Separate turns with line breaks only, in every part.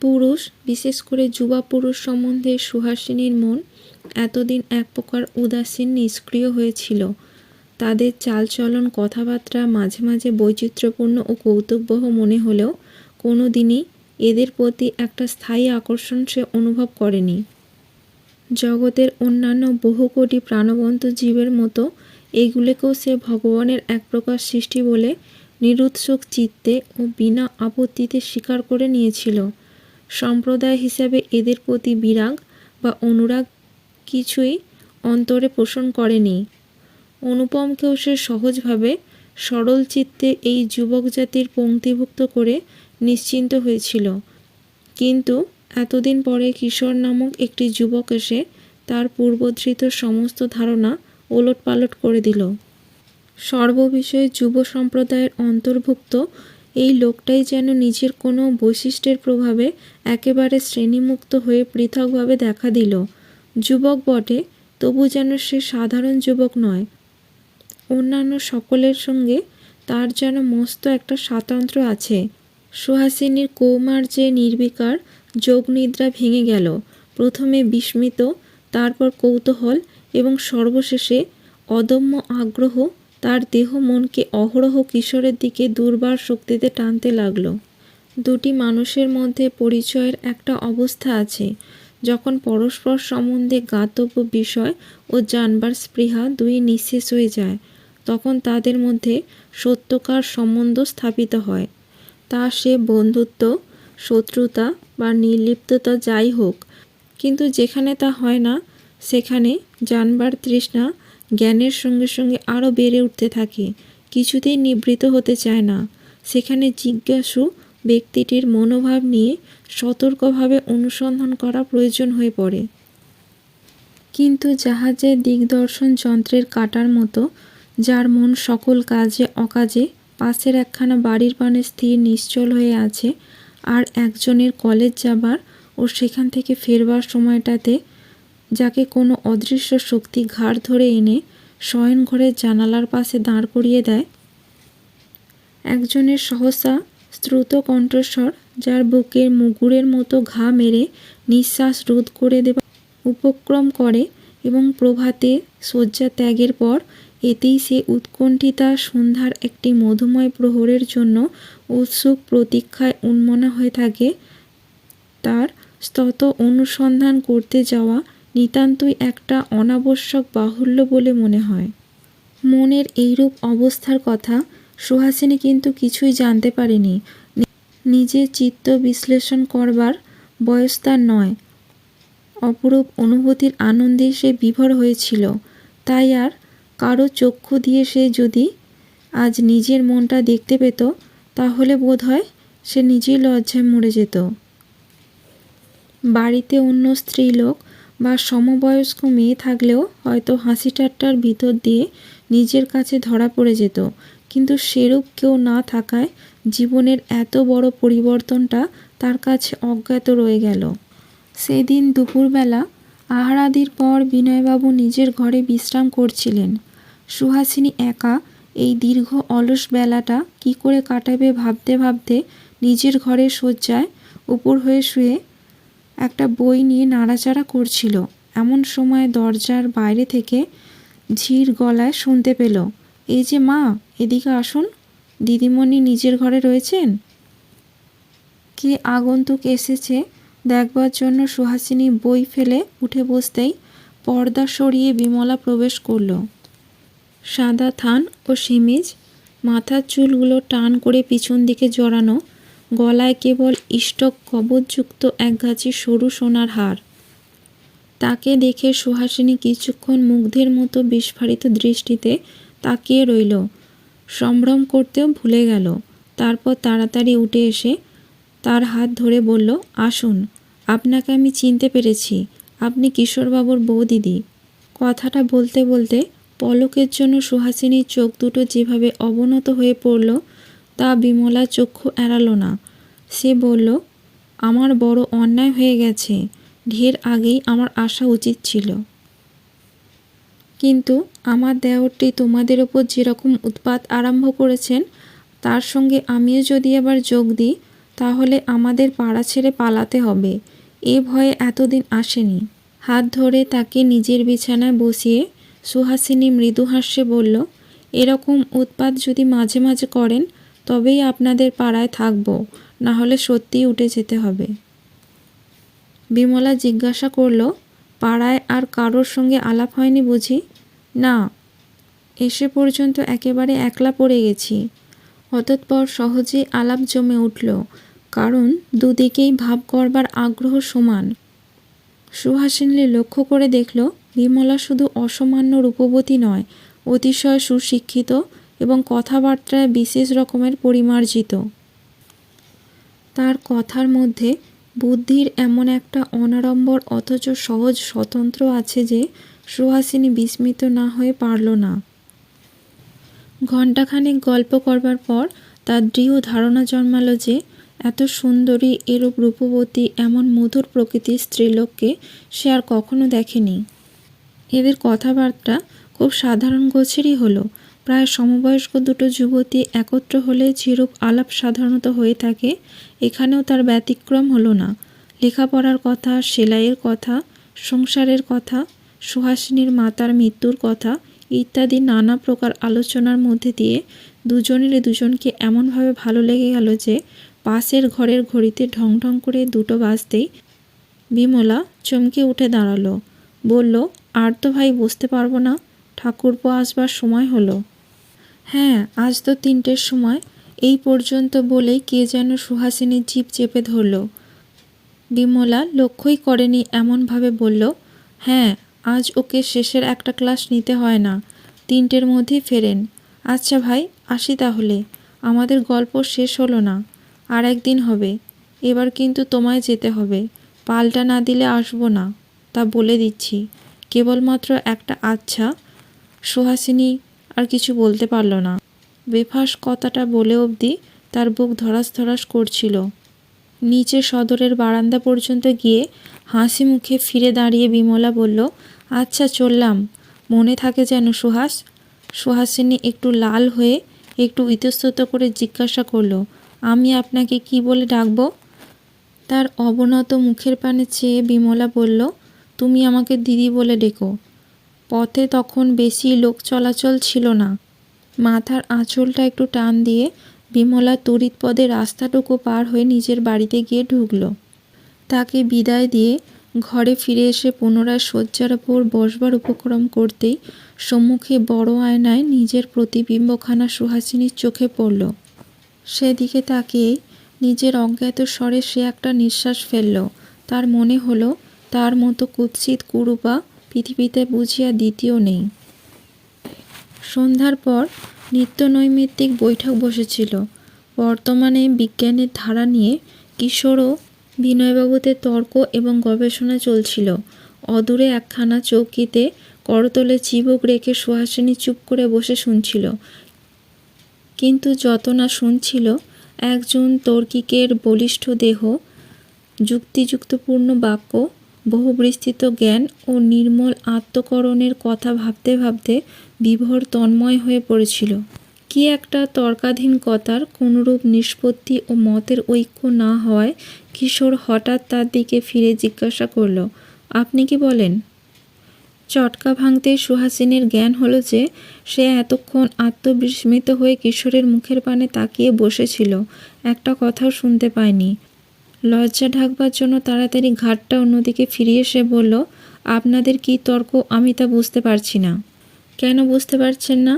পুরুষ, বিশেষ করে যুবা পুরুষ সম্বন্ধে সুহাসিনীর মন এতদিন এক প্রকার উদাসীন নিষ্ক্রিয় হয়েছিল। তাদের চালচলন, কথাবার্তা মাঝে মাঝে বৈচিত্র্যপূর্ণ ও কৌতুকবহ মনে হলেও কোনো দিনই এদের প্রতি একটা স্থায়ী আকর্ষণ সে অনুভব করেনি। জগতের অন্যান্য বহু কোটি প্রাণবন্ত জীবের মতো এগুলোকেও সে ভগবানের এক প্রকার সৃষ্টি বলে নিরুৎসুক চিত্তে ও বিনা আপত্তিতে স্বীকার করে নিয়েছিল। সম্প্রদায় হিসাবে এদের প্রতি বিরাগ বা অনুরাগ কিছুই অন্তরে পোষণ করেনি। অনুপমকেও সে সহজভাবে সরল চিত্তে এই যুবক জাতির পঙ্ক্তিভুক্ত করে নিশ্চিন্ত হয়েছিল। কিন্তু এতদিন পরে কিশোর নামক একটি যুবক এসে তার পূর্বধৃত সমস্ত ধারণা ওলটপালট করে দিল। সর্ববিষয়ে যুব সম্প্রদায়ের অন্তর্ভুক্ত এই লোকটাই যেন নিজের কোনো বৈশিষ্ট্যের প্রভাবে একেবারে শ্রেণীমুক্ত হয়ে পৃথকভাবে দেখা দিল। যুবক বটে, তবু যেন সে সাধারণ যুবক নয়। অন্যান্য সকলের সঙ্গে তার যেন মস্ত একটা স্বাতন্ত্র্য আছে। সুহাসিনীর কৌমার্যে নির্বিকার যোগনিদ্রা ভেঙে গেল। প্রথমে বিস্মিত, তারপর কৌতূহল এবং সর্বশেষে অদম্য আগ্রহ তার দেহ মনকে অহরহ কিশোরের দিকে দুর্বার শক্তিতে টানতে লাগল। দুটি মানুষের মধ্যে পরিচয়ের একটা অবস্থা আছে, যখন পরস্পর সম্বন্ধে জ্ঞাতব্য বিষয় ও জানবার স্পৃহা দুই নিঃশেষ হয়ে যায়, তখন তাদের মধ্যে সত্যকার সম্বন্ধ স্থাপিত হয়। তা সে বন্ধুত্ব, শত্রুতা বা নির্লিপ্ততা যাই হোক, কিন্তু যেখানে তা হয় না, সেখানে জানবার তৃষ্ণা জ্ঞানের সঙ্গে সঙ্গে আরও বেড়ে উঠতে থাকে, কিছুতেই নিবৃত হতে চায় না। সেখানে জিজ্ঞাসু ব্যক্তিটির মনোভাব নিয়ে সতর্কভাবে অনুসন্ধান করা প্রয়োজন হয়ে পড়ে। কিন্তু জাহাজের দিগদর্শন যন্ত্রের কাঁটার মতো, যার মন সকল কাজে অকাজে পাশের একখানা বাড়ির পানে স্থির নিশ্চল হয়ে আছে, আর একজনের কলেজ যাবার ও সেখান থেকে ফেরবার সময়টাতে যাকে কোনো অদৃশ্য শক্তি ঘাড় ধরে এনে শয়নঘরের জানালার পাশে দাঁড় করিয়ে দেয়, একজনের সহসা শ্রুত কণ্ঠস্বর যার বুকের মুগুরের মতো ঘা মেরে নিঃশ্বাস রোধ করে দেবার উপক্রম করে, এবং প্রভাতে শয্যা ত্যাগের পর এতেই সে উৎকণ্ঠিতা সন্ধ্যার একটি মধুময় প্রহরের জন্য উৎসুক প্রতীক্ষায় উন্মনা হয়ে থাকে, তার স্তত অনুসন্ধান করতে যাওয়া নিতান্তই একটা অনাবশ্যক বাহুল্য বলে মনে হয়। মনের এইরূপ অবস্থার কথা সুহাসিনী কিন্তু কিছুই জানতে পারেনি। নিজের চিত্ত বিশ্লেষণ করবার বয়স তার নয়। অপরূপ অনুভূতির আনন্দে সে বিভোর হয়েছিল। তাই আর কারো চক্ষু দিয়ে সে যদি আজ নিজের মনটা দেখতে পেত, তাহলে বোধহয় সে নিজেই লজ্জায় মরে যেত। বাড়িতে অন্য স্ত্রীলোক বা সমবয়স্ক মেয়ে থাকলেও হয়তো হাসি ঠাট্টার ভিতর দিয়ে নিজের কাছে ধরা পড়ে যেত, কিন্তু সেরূপ কেউ না থাকায় জীবনের এত বড় পরিবর্তনটা তার কাছে অজ্ঞাত রয়ে গেল। সেদিন দুপুরবেলা আহারাদির পর বিনয়বাবু নিজের ঘরে বিশ্রাম করছিলেন। সুহাসিনী একা এই দীর্ঘ অলস বেলাটা কি করে কাটাবে ভাবতে ভাবতে নিজের ঘরের শয্যায় উপর হয়ে শুয়ে একটা বই নিয়ে নাড়াচাড়া করছিল। এমন সময় দরজার বাইরে থেকে ঝির গলায় শুনতে পেল, এই যে মা, এদিকে আসুন, দিদিমণি নিজের ঘরে রয়েছেন। কে আগন্তুক এসেছে দেখবার জন্য সুহাসিনী বই ফেলে উঠে বসতেই পর্দা সরিয়ে বিমলা প্রবেশ করল। সাদা থান ও সেমিজ, মাথার চুলগুলো টান করে পিছন দিকে জড়ানো, গলায় কেবল ইষ্টক কবচযুক্ত একগাছি সরু সোনার হার। তাকে দেখে সুহাসিনী কিছুক্ষণ মুগ্ধের মতো বিস্ফারিত দৃষ্টিতে তাকিয়ে রইল, সম্ভ্রম করতেও ভুলে গেল। তারপর তাড়াতাড়ি উঠে এসে তার হাত ধরে বলল, আসুন, আপনাকে আমি চিনতে পেরেছি, আপনি কিশোরবাবুর বৌদিদি। কথাটা বলতে বলতে পলকের জন্য সুহাসিনীর চোখ দুটো যেভাবে অবনত হয়ে পড়ল, তা বিমলা চক্ষু এড়াল না। সে বলল, আমার বড় অন্যায় হয়ে গেছে, ঢের আগেই আমার আসা উচিত ছিল। কিন্তু আমার দেওরটি তোমাদের ওপর যেরকম উৎপাত আরম্ভ করেছেন, তার সঙ্গে আমিও যদি আবার যোগ দিই, তাহলে আমাদের পাড়া ছেড়ে পালাতে হবে। এ ভয়ে এতদিন আসেনি। হাত ধরে তাকে নিজের বিছানায় বসিয়ে সুহাসিনী মৃদু হাস্যে বলল, এরকম উৎপাত যদি মাঝে মাঝে করেন তবেই আপনাদের পাড়ায় থাকবো, না হলে সত্যিই উঠে যেতে হবে। বিমলা জিজ্ঞাসা করল, পাড়ায় আর কারোর সঙ্গে আলাপ হয়নি বুঝি? না, এসে পর্যন্ত একেবারে একলা পড়ে গেছি। অতঃপর সহজেই আলাপ জমে উঠল, কারণ দুদিকেই ভাব করবার আগ্রহ সমান। সুহাসিনী লক্ষ্য করে দেখল, বিমলা শুধু অসামান্য রূপবতী নয়, অতিশয় সুশিক্ষিত এবং কথাবার্তায় বিশেষ রকমের পরিমার্জিত। তার কথার মধ্যে বুদ্ধির এমন একটা অনাড়ম্বর অথচ সহজ স্বতন্ত্র আছে যে সুহাসিনী বিস্মিত না হয়ে পারল না। ঘণ্টাখানেক গল্প করবার পর তার দৃঢ় ধারণা জন্মালো যে এত সুন্দরী, এরূপ রূপবতী, এমন মধুর প্রকৃতির স্ত্রীলোককে সে আর কখনো দেখেনি। এদের কথাবার্তা খুব সাধারণ গোছেরই হলো। প্রায় সমবয়স্ক দুটো যুবতী একত্র হলে যেরূপ আলাপ সাধারণত হয়ে থাকে, এখানেও তার ব্যতিক্রম হলো না। লেখাপড়ার কথা, সেলাইয়ের কথা, সংসারের কথা, সুহাসিনীর মাতার মৃত্যুর কথা ইত্যাদি নানা প্রকার আলোচনার মধ্যে দিয়ে দুজনেরই দুজনকে এমনভাবে ভালো লেগে গেল যে পাশের ঘরের ঘড়িতে ঢং ঢং করে 2টো বাজতেই বিমলা চমকে উঠে দাঁড়ালো। বলল, আর তো ভাই বসতে পারবো না, ঠাকুরপো আসবার সময় হলো। হ্যাঁ, আজ তো 3টের সময়। এই পর্যন্ত বলেই কে যেন সুহাসিনীর জিভ চেপে ধরল। বিমলা লক্ষ্যই করেনি এমনভাবে বলল, হ্যাঁ, আজ ওকে শেষের একটা ক্লাস নিতে হয় না, 3টের মধ্যেই ফেরেন। আচ্ছা ভাই, আসি তাহলে। আমাদের গল্প শেষ হলো না, আর একদিন হবে। এবার কিন্তু তোমায় যেতে হবে, পাল্টা না দিলে আসবো না, তা বলে দিচ্ছি। কেবলমাত্র একটা আচ্ছা। সুহাসিনী আর কিছু বলতে পারল না। বেফাঁস কথাটা বলে অবধি তার বুক ধড়াস ধড়াস করছিল। নিচে সদরের বারান্দা পর্যন্ত গিয়ে হাসি মুখে ফিরে দাঁড়িয়ে বিমলা বলল, আচ্ছা চললাম, মনে থাকে যেন সুহাস। সুহাসিনী একটু লাল হয়ে একটু ইতস্তত করে জিজ্ঞাসা করল, আমি আপনাকে কি বলে ডাকবো? তার অবনত মুখের পানে চেয়ে বিমলা বলল, তুমি আমাকে দিদি বলে ডেকো। পথে তখন বেশি লোক চলাচল ছিল না। মাথার আঁচলটা একটু টান দিয়ে বিমলা তড়িৎ পদে রাস্তাটুকু পার হয়ে নিজের বাড়িতে গিয়ে ঢুকল। তাকে বিদায় দিয়ে ঘরে ফিরে এসে পুনরায় শয্যার ওপর বসবার উপক্রম করতেই সম্মুখে বড় আয়নায় নিজের প্রতিবিম্বখানা সুহাসিনীর চোখে পড়ল। সেদিকে তাকিয়েই নিজের অজ্ঞাত স্বরে সে একটা নিঃশ্বাস ফেলল। তার মনে হলো, তার মতো কুৎসিত কুরূপা পৃথিবীতে বুঝিয়া দ্বিতীয় নেই। সন্ধ্যার পর নিত্যনৈমিত্তিক বৈঠক বসেছিল। বর্তমানে বিজ্ঞানের ধারা নিয়ে কিশোর ও বিনয়বাবুতে তর্ক এবং গবেষণা চলছিল। অদূরে একখানা চৌকিতে করতলে চিবুক রেখে সুহাসিনী চুপ করে বসে শুনছিল। কিন্তু যত না শুনছিল, একজন তর্কিকের বলিষ্ঠ দেহ, যুক্তিযুক্তপূর্ণ বাক্য, বহুবিস্তৃত জ্ঞান ও নির্মল আত্মকরণের কথা ভাবতে ভাবতে বিভোর তন্ময় হয়ে পড়েছিল। কি একটা তর্কাধীনতার কোনরূপ নিষ্পত্তি ও মতের ঐক্য না হওয়ায় কিশোর হঠাৎ তার দিকে ফিরে জিজ্ঞাসা করল, আপনি কি বলেন? চটকা ভাঙতেই সুহাসিনীর জ্ঞান হলো যে সে এতক্ষণ আত্মবিস্মিত হয়ে কিশোরের মুখের পানে তাকিয়ে বসেছিল, একটা কথাও শুনতে পায়নি। লজ্জা ঢাকবার জন্য তাড়াতাড়ি ঘাটটা অন্যদিকে ফিরিয়ে সে বলল, আপনাদের কি তর্ক আমি তা বুঝতে পারছি না। কেন বুঝতে পারছেন না?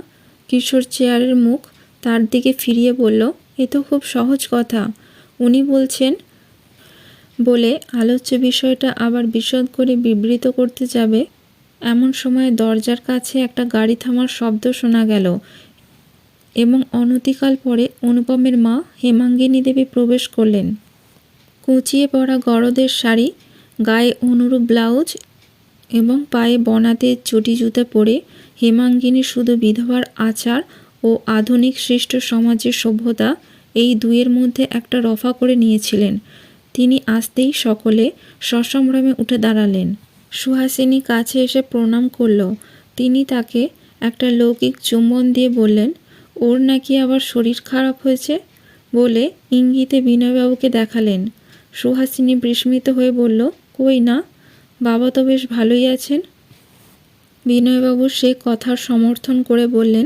কিশোর চেয়ারের মুখ তার দিকে ফিরিয়ে বলল, এ তো খুব সহজ কথা। উনি বলছেন বলে আলোচ্য বিষয়টা আবার বিশদ করে বিবৃত করতে যাবে এমন সময় দরজার কাছে একটা গাড়ি থামার শব্দ শোনা গেল এবং অনতিকাল পরে অনুপমের মা হেমাঙ্গিনী দেবী প্রবেশ করলেন। কুঁচিয়ে পরা গরদের শাড়ি, গায়ে অনুরূপ ব্লাউজ এবং পায়ে বনাতে চটি জুতা পরে হেমাঙ্গিনী শুধু বিধবার আচার ও আধুনিক সৃষ্ট সমাজের সভ্যতা এই দুইয়ের মধ্যে একটা রফা করে নিয়েছিলেন। তিনি আসতেই সকলে সসম্ভ্রমে উঠে দাঁড়ালেন। সুহাসিনী কাছে এসে প্রণাম করল। তিনি তাকে একটা লৌকিক চুম্বন দিয়ে বললেন, ওর নাকি আবার শরীর খারাপ হয়েছে। বলে ইঙ্গিতে বিনয়বাবুকে দেখালেন। সুহাসিনী বিস্মিত হয়ে বলল, কই না, বাবা তো বেশ ভালোই আছেন। বিনয়বাবু সে কথার সমর্থন করে বললেন,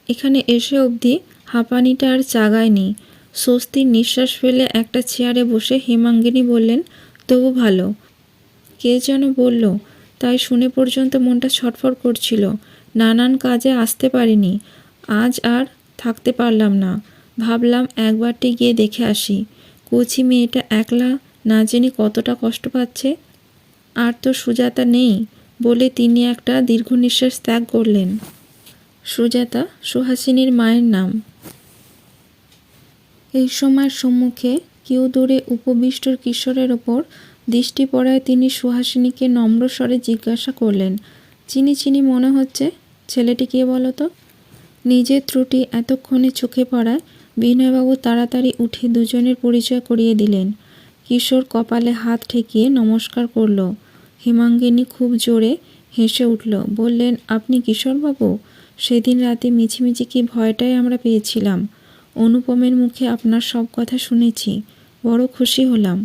এখানে এসে অবধি হাঁপানিটা আর জাগায়নি। স্বস্তির নিঃশ্বাস ফেলে একটা চেয়ারে বসে হেমাঙ্গিনী বললেন, তবু ভালো। কে যেন বলল, তাই শুনে পর্যন্ত মনটা ছটফট করছিল। নানান কাজে আসতে পারিনি, আজ আর থাকতে পারলাম না। ভাবলাম একবারটি গিয়ে দেখে আসি। কচি মেয়েটা একলা না জেনে কতটা কষ্ট পাচ্ছে। আর তো সুজাতা নেই বলে তিনি একটা দীর্ঘ নিঃশ্বাস ত্যাগ করলেন। সুজাতা সুহাসিনীর মায়ের নাম। এই সময় সম্মুখে কেউ দূরে উপবিষ্ট কিশোরের ওপর দৃষ্টি পড়ায় তিনি সুহাসিনীকে নম্র স্বরে জিজ্ঞাসা করলেন, চিনি চিনি মনে হচ্ছে, ছেলেটি কে বলো তো? নিজের ত্রুটি এতক্ষণে চোখে পড়ায় বিনয়বাবু তাড়াতাড়ি উঠে দুজনের পরিচয় করিয়ে দিলেন। কিশোর কপালে হাত ঠেকিয়ে নমস্কার করল। হেমাঙ্গিনী খুব জোরে হেসে উঠল, বললেন, আপনি কিশোরবাবু? সেদিন রাতে মিছিমিছি কি ভয়টাই আমরা পেয়েছিলাম। অনুপমের মুখে আপনার সব কথা শুনেছি, বড় খুশি হলাম।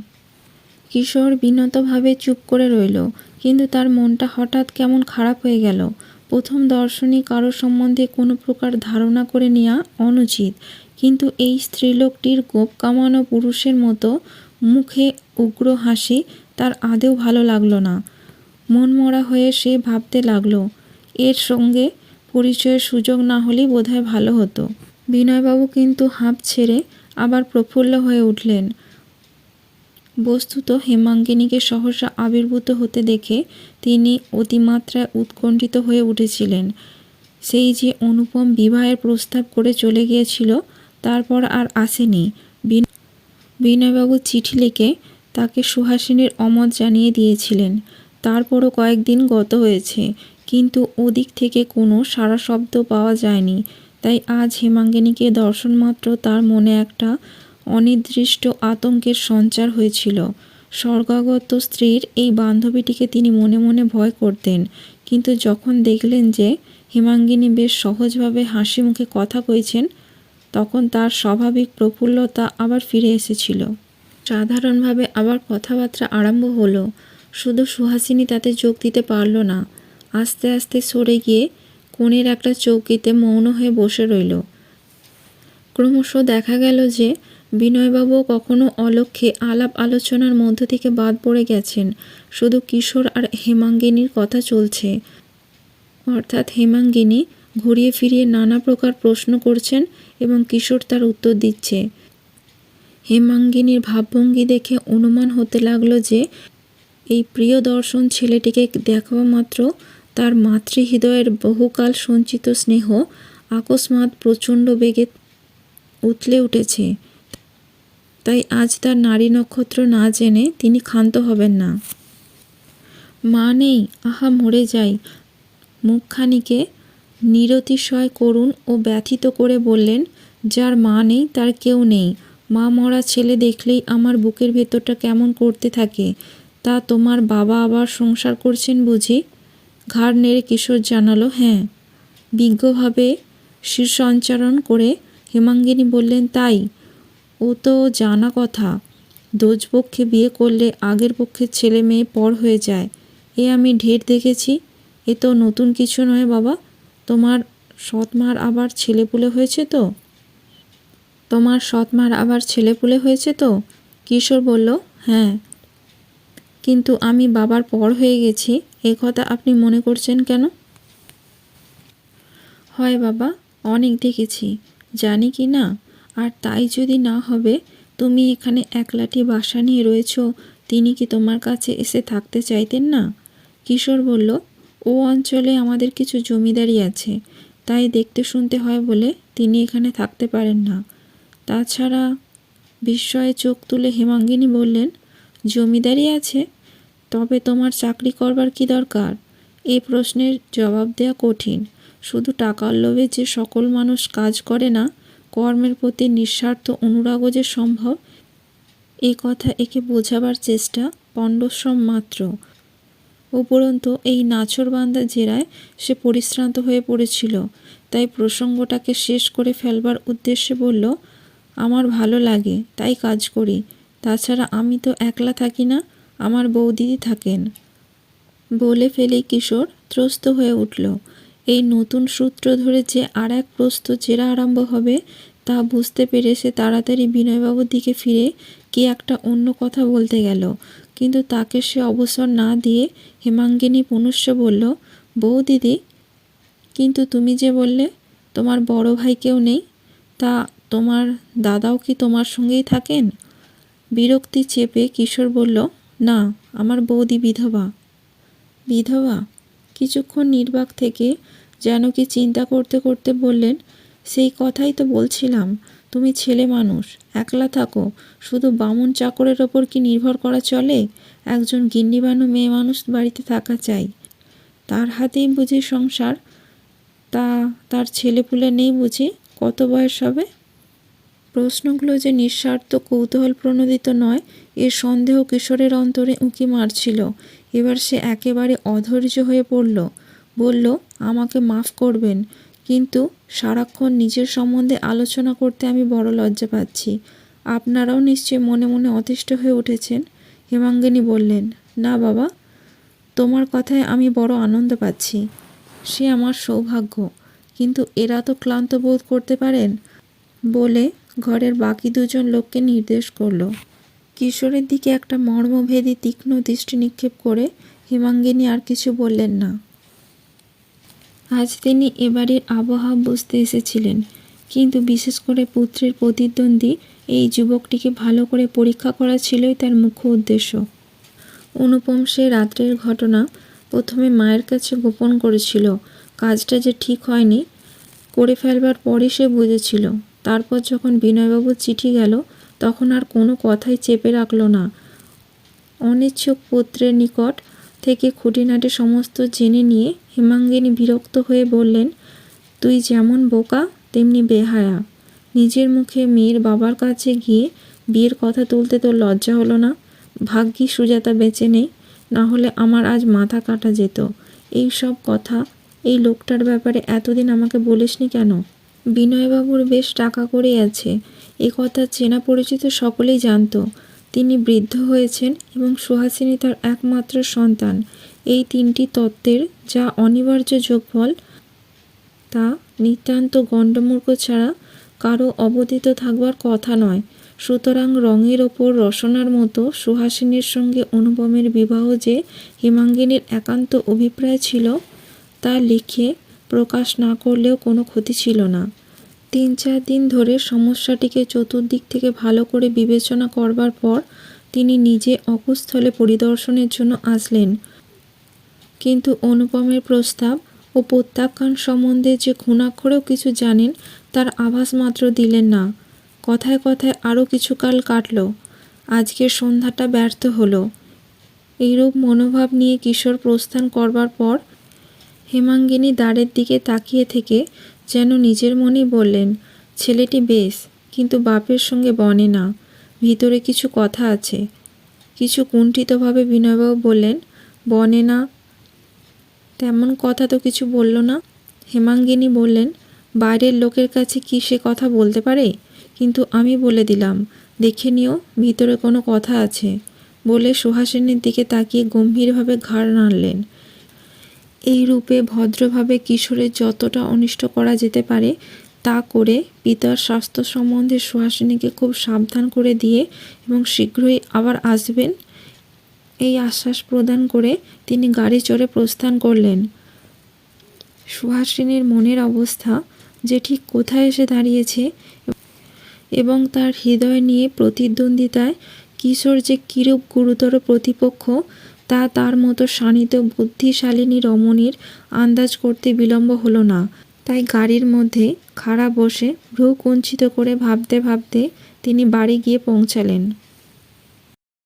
কিশোর বিনতভাবে চুপ করে রইল, কিন্তু তার মনটা হঠাৎ কেমন খারাপ হয়ে গেল। প্রথম দর্শনই কারো সম্বন্ধে কোনো প্রকার ধারণা করে নেওয়া অনুচিত, কিন্তু এই স্ত্রীলোকটির গোঁফ কামানো পুরুষের মতো মুখে উগ্র হাসি তার আদৌ ভালো লাগলো না। মনমরা হয়ে সে ভাবতে লাগলো, এর সঙ্গে পরিচয়ের সুযোগ না হলেই বোধহয় ভালো হতো। বিনয়বাবু কিন্তু হাঁপ ছেড়ে আবার প্রফুল্ল হয়ে উঠলেন। বস্তুত হেমাঙ্গিনীকে সহসা আবির্ভূত হতে দেখে তিনি অতিমাত্রায় উৎকণ্ঠিত হয়ে উঠেছিলেন। সেই যে অনুপম বিবাহের প্রস্তাব করে চলে গিয়েছিল, তারপর আর আসেনি। বিনয়বাবু চিঠি লিখে তাকে সুহাসিনীর অমত জানিয়ে দিয়েছিলেন। তারপরও কয়েকদিন গত হয়েছে, কিন্তু ওদিক থেকে কোনো সাড়া শব্দ পাওয়া যায়নি। তাই আজ হেমাঙ্গিনীকে দর্শন মাত্র তার মনে একটা অনির্দিষ্ট আতঙ্কের সঞ্চার হয়েছিল। স্বর্গাগত স্ত্রীর এই বান্ধবীটিকে তিনি মনে মনে ভয় করতেন, কিন্তু যখন দেখলেন যে হেমাঙ্গিনী বেশ সহজভাবে হাসি মুখে কথা কইছেন, তখন তার স্বাভাবিক প্রফুল্লতা আবার ফিরে এসেছিল। সাধারণভাবে আবার কথাবার্তা আরম্ভ হলো। শুধু সুহাসিনী তাতে যোগ দিতে পারল না। আস্তে আস্তে সরে গিয়ে কোণের একটা চৌকিতে মৌন হয়ে বসে রইল। ক্রমশ দেখা গেল যে বিনয়বাবু কখনো অলক্ষ্যে আলাপ আলোচনার মধ্য থেকে বাদ পড়ে গেছেন। শুধু কিশোর আর হেমাঙ্গিনীর কথা চলছে। অর্থাৎ হেমাঙ্গিনী ঘুরিয়ে ফিরিয়ে নানা প্রকার প্রশ্ন করছেন এবং কিশোর তার উত্তর দিচ্ছে। হেমাঙ্গিনীর ভাবভঙ্গি দেখে অনুমান হতে লাগলো যে এই প্রিয় দর্শন ছেলেটিকে দেখা মাত্র তার মাতৃহৃদয়ের বহুকাল সঞ্চিত স্নেহ আকস্মাৎ প্রচণ্ড বেগে উথলে উঠেছে। তাই আজ তার নারী নক্ষত্র না জেনে তিনি ক্ষান্ত হবেন না। মা নেই, আহা মরে যাই। মুখখানিকে নিরতিশয় করুণ ও ব্যথিত করে বললেন, যার মা নেই তার কেউ নেই। মা মরা ছেলে দেখলেই আমার বুকের ভেতরটা কেমন করতে থাকে। তা তোমার বাবা আবার সংসার করছেন বুঝি? ঘাড় নেড়ে কিশোর জানালো, হ্যাঁ। বিজ্ঞভাবে শীর্ষঞ্চারণ করে হেমাঙ্গিনী বললেন, তাই? ও তো জানা কথা। দোজপক্ষে বিয়ে করলে আগের পক্ষের ছেলে মেয়ে পর হয়ে যায়। এ আমি ঢের দেখেছি। এ তো নতুন কিছু নয় বাবা। তোমার সৎমার আবার ছেলেপুলে হয়েছে তো? তোমার সৎমার আবার ছেলেপুলে হয়েছে তো? কিশোর বলল, হ্যাঁ। কিন্তু আমি বাবার পর হয়ে গেছি, এ কথা আপনি মনে করছেন কেন? হয় বাবা, অনেক দেখেছি, জানি কি না। আর তাই যদি না হবে, তুমি এখানে একলাটি বাসা নিয়ে রয়েছ, তিনি কি তোমার কাছে এসে থাকতে চাইতেন না? কিশোর বলল, ও অঞ্চলে আমাদের কিছু জমিদারি আছে, তাই দেখতে শুনতে হয় বলে তিনি এখানে থাকতে পারেন না। তাছাড়া বিস্ময়ে চোখ তুলে হেমাঙ্গিনী বললেন, জমিদারি আছে? তবে তোমার চাকরি করবার কি দরকার? এ প্রশ্নের জবাব দেওয়া কঠিন। শুধু টাকার লোভে যে সকল মানুষ কাজ করে না, কর্মের প্রতি নিঃস্বার্থ অনুরাগও যে সম্ভব, এ কথা একে বোঝাবার চেষ্টা পণ্ডশ্রম মাত্র। উপরন্তু এই নাছোড়বান্দা জেরায় সে পরিশ্রান্ত হয়ে পড়েছিল। তাই প্রসঙ্গটাকে শেষ করে ফেলবার উদ্দেশ্যে বলল, আমার ভালো লাগে তাই কাজ করি। তাছাড়া আমি তো একলা থাকি না, আমার বৌদিদি থাকেন। বলে ফেলেই কিশোর ত্রস্ত হয়ে উঠল। এই নতুন সূত্র ধরে যে আর এক প্রস্ত জেরা আরম্ভ হবে তা বুঝতে পেরে সে তাড়াতাড়ি বিনয়বাবুর দিকে ফিরে কি একটা অন্য কথা বলতে গেল, কিন্তু তাকে সে অবসর না দিয়ে হেমাঙ্গিনী পুনশ্চ বলল, বৌদিদি, কিন্তু তুমি যে বললে তোমার বড় ভাই কেউ নেই, তা তোমার দাদাও কি তোমার সঙ্গেই থাকেন? বিরক্তি চেপে কিশোর বলল, না, আমার বৌদি বিধবা। বিধবা? কিছুক্ষণ নির্বাক থেকে যেন কি চিন্তা করতে করতে বললেন, সেই কথাই তো বলছিলাম, তুমি ছেলে মানুষ, একলা থাকো, শুধু বামুন চাকরের ওপর কি নির্ভর করা চলে? একজন গিন্নিবানু মেয়ে মানুষ বাড়িতে থাকা চাই, তার হাতেই বুঝি সংসার। তা তার ছেলেপুলে নেই বুঝি? কত বয়স হবে? প্রশ্নগুলো যে নিঃস্বার্থ কৌতূহল প্রণোদিত নয় এ সন্দেহ কিশোরের অন্তরে উঁকি মারছিল। এবার সে একেবারে অধৈর্য হয়ে পড়ল। বলল, আমাকে মাফ করবেন, কিন্তু সারাক্ষণ নিজের সম্বন্ধে আলোচনা করতে আমি বড় লজ্জা পাচ্ছি। আপনারাও নিশ্চয়ই মনে মনে অতিষ্ঠ হয়ে উঠেছেন। হেমাঙ্গিনী বললেন, না বাবা, তোমার কথায় আমি বড় আনন্দ পাচ্ছি, সে আমার সৌভাগ্য। কিন্তু এরা তো ক্লান্ত বোধ করতে পারেন। বলে ঘরের বাকি দুজন লোককে নির্দেশ করল। কিশোরের দিকে একটা মর্মভেদী তীক্ষ্ণ দৃষ্টি নিক্ষেপ করে হেমাঙ্গিনী আর কিছু বললেন না। আজ তিনি এ বাড়ির আবহাওয়া বুঝতে এসেছিলেন, কিন্তু বিশেষ করে পুত্রের প্রতিদ্বন্দ্বী এই যুবকটিকে ভালো করে পরীক্ষা করা ছিলই তার মুখ্য উদ্দেশ্য। অনুপম সে রাত্রের ঘটনা প্রথমে মায়ের কাছে গোপন করেছিল। কাজটা যে ঠিক হয়নি করে ফেলবার পরই সে বুঝেছিল। তারপর যখন বিনয়বাবুর চিঠি গেল তখন আর কোনো কথাই চেপে রাখল না। অনিচ্ছুক পুত্রের নিকট থেকে খুঁটিনাটি সমস্ত জেনে নিয়ে হেমাঙ্গিনী বিরক্ত হয়ে বললেন, তুই যেমন বোকা তেমনি বেহায়া। নিজের মুখে মেয়ের বাবার কাছে গিয়ে বিয়ের কথা তুলতে তোর লজ্জা হলো না? ভাগ্যি সুজাতা বেঁচে নেই, না হলে আমার আজ মাথা কাটা যেত। এই সব কথা এই লোকটার ব্যাপারে এতদিন আমাকে বলিসনি কেন? বিনয়বাবুর বেশ টাকা কড়ি আছে, এ কথা চেনা পরিচিত সকলেই জানত। তিনি বৃদ্ধ হয়েছেন এবং সুহাসিনী তার একমাত্র সন্তান। এই তিনটি তত্ত্বের যা অনিবার্য যোগফল তা নিতান্ত গণ্ডমূর্খ ছাড়া কারো অবদিত থাকবার কথা নয়। সুতরাং রঙের ওপর রসনার মতো সুহাসিনীর সঙ্গে অনুপমের বিবাহ যে হেমাঙ্গিনীর একান্ত অভিপ্রায় ছিল তা লিখে প্রকাশ না করলেও কোনো ক্ষতি ছিল না। 3-4 দিন ধরে সমস্যাটিকে চতুর্দিক থেকে ভালো করে বিবেচনা করবার পর তিনি নিজে অকুস্থলে পরিদর্শনের জন্য আসলেন, কিন্তু অনুপমের প্রস্তাব ও প্রত্যাখ্যান সম্বন্ধে যে ঘুণাক্ষরেও কিছু জানেন তার আভাস মাত্র দিলেন না। কথায় কথায় আরও কিছুকাল কাটল। আজকের সন্ধ্যাটা ব্যর্থ হলো। এইরূপ মনোভাব নিয়ে কিশোর প্রস্থান করবার পর হেমাঙ্গিনী দ্বারের দিকে তাকিয়ে থেকে যেন নিজের মনেই বললেন, ছেলেটি বেশ, কিন্তু বাপের সঙ্গে বনে না, ভিতরে কিছু কথা আছে। কিছু কুণ্ঠিতভাবে বিনয়বাবু বললেন, বনে না? তেমন কথা তো কিছু বলল না। হেমাঙ্গিনী বললেন, বাইরের লোকের কাছে কি সে কথা বলতে পারে? কিন্তু আমি বলে দিলাম, দেখে নিও ভিতরে কোনো কথা আছে। বলে সুহাসিনীর দিকে তাকিয়ে গম্ভীরভাবে ঘাড় নাড়লেন। এই রূপে ভদ্রভাবে কিশোরের যতটা অনিষ্ট করা যেতে পারে তা করে পিতার স্বাস্থ্য সম্বন্ধে সুহাসিনীকে খুব সাবধান করে দিয়ে এবং শীঘ্রই আবার আসবেন এই আশ্বাস প্রদান করে তিনি গাড়ি চড়ে প্রস্থান করলেন। সুহাসিনীর মনের অবস্থা যে ঠিক কোথায় এসে দাঁড়িয়েছে এবং তার হৃদয় নিয়ে প্রতিদ্বন্দ্বিতায় কিশোর যে কিরূপ গুরুতর প্রতিপক্ষ তা তার মতো শানিত বুদ্ধিশালিনী রমণীর আন্দাজ করতে বিলম্ব হলো না। তাই গাড়ির মধ্যে খাড়া বসে ভ্রু কুঞ্চিত করে ভাবতে ভাবতে তিনি বাড়ি গিয়ে পৌঁছালেন।